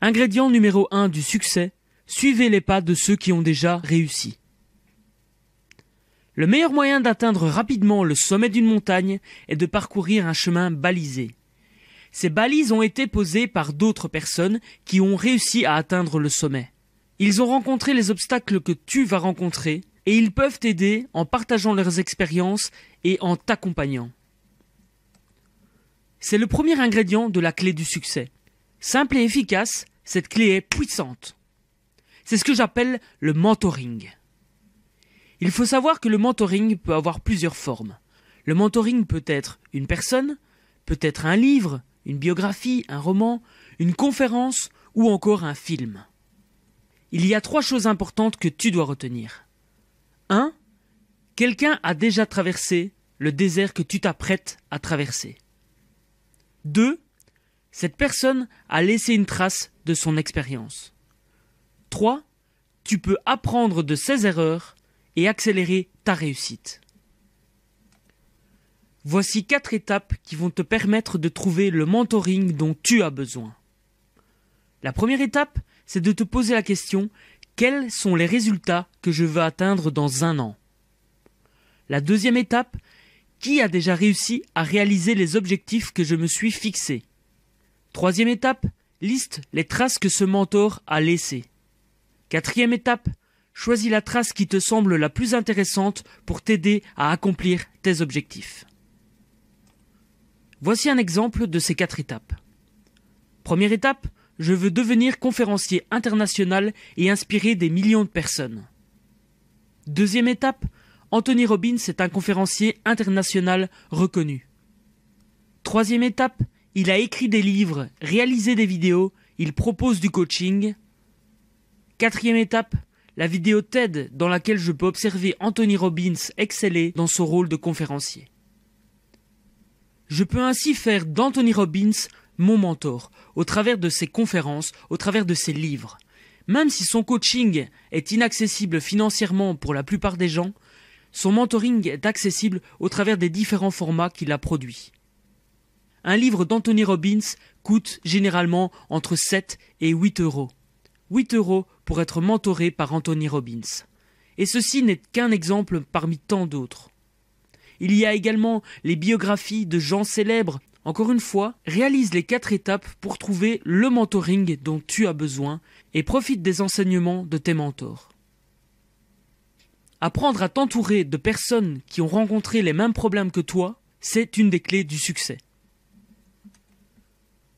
Ingrédient numéro 1 du succès, suivez les pas de ceux qui ont déjà réussi. Le meilleur moyen d'atteindre rapidement le sommet d'une montagne est de parcourir un chemin balisé. Ces balises ont été posées par d'autres personnes qui ont réussi à atteindre le sommet. Ils ont rencontré les obstacles que tu vas rencontrer et ils peuvent t'aider en partageant leurs expériences et en t'accompagnant. C'est le premier ingrédient de la clé du succès. Simple et efficace, cette clé est puissante. C'est ce que j'appelle le mentoring. Il faut savoir que le mentoring peut avoir plusieurs formes. Le mentoring peut être une personne, peut être un livre, une biographie, un roman, une conférence ou encore un film. Il y a 3 choses importantes que tu dois retenir. 1. Quelqu'un a déjà traversé le désert que tu t'apprêtes à traverser. 2. Cette personne a laissé une trace de son expérience. 3. Tu peux apprendre de ses erreurs et accélérer ta réussite. Voici 4 étapes qui vont te permettre de trouver le mentoring dont tu as besoin. La première étape, c'est de te poser la question « Quels sont les résultats que je veux atteindre dans 1 an ?» La deuxième étape, qui a déjà réussi à réaliser les objectifs que je me suis fixés? Troisième étape, liste les traces que ce mentor a laissées. Quatrième étape, choisis la trace qui te semble la plus intéressante pour t'aider à accomplir tes objectifs. Voici un exemple de ces 4 étapes. Première étape, je veux devenir conférencier international et inspirer des millions de personnes. Deuxième étape, Anthony Robbins est un conférencier international reconnu. Troisième étape, il a écrit des livres, réalisé des vidéos, il propose du coaching. Quatrième étape, la vidéo TED dans laquelle je peux observer Anthony Robbins exceller dans son rôle de conférencier. Je peux ainsi faire d'Anthony Robbins mon mentor, au travers de ses conférences, au travers de ses livres. Même si son coaching est inaccessible financièrement pour la plupart des gens, son mentoring est accessible au travers des différents formats qu'il a produits. Un livre d'Anthony Robbins coûte généralement entre 7 et 8 euros. 8 euros pour être mentoré par Anthony Robbins. Et ceci n'est qu'un exemple parmi tant d'autres. Il y a également les biographies de gens célèbres. Encore une fois, réalise les 4 étapes pour trouver le mentoring dont tu as besoin et profite des enseignements de tes mentors. Apprendre à t'entourer de personnes qui ont rencontré les mêmes problèmes que toi, c'est une des clés du succès.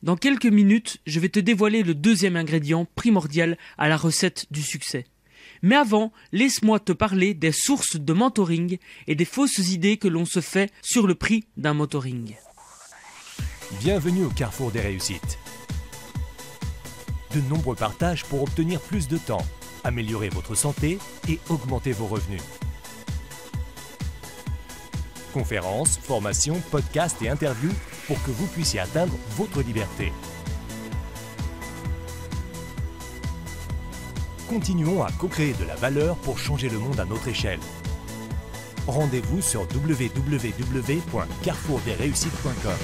Dans quelques minutes, je vais te dévoiler le deuxième ingrédient primordial à la recette du succès. Mais avant, laisse-moi te parler des sources de mentoring et des fausses idées que l'on se fait sur le prix d'un mentoring. Bienvenue au carrefour des réussites. De nombreux partages pour obtenir plus de temps, améliorer votre santé et augmenter vos revenus. Conférences, formations, podcasts et interviews pour que vous puissiez atteindre votre liberté. Continuons à co-créer de la valeur pour changer le monde à notre échelle. Rendez-vous sur www.carrefourdesreussites.com.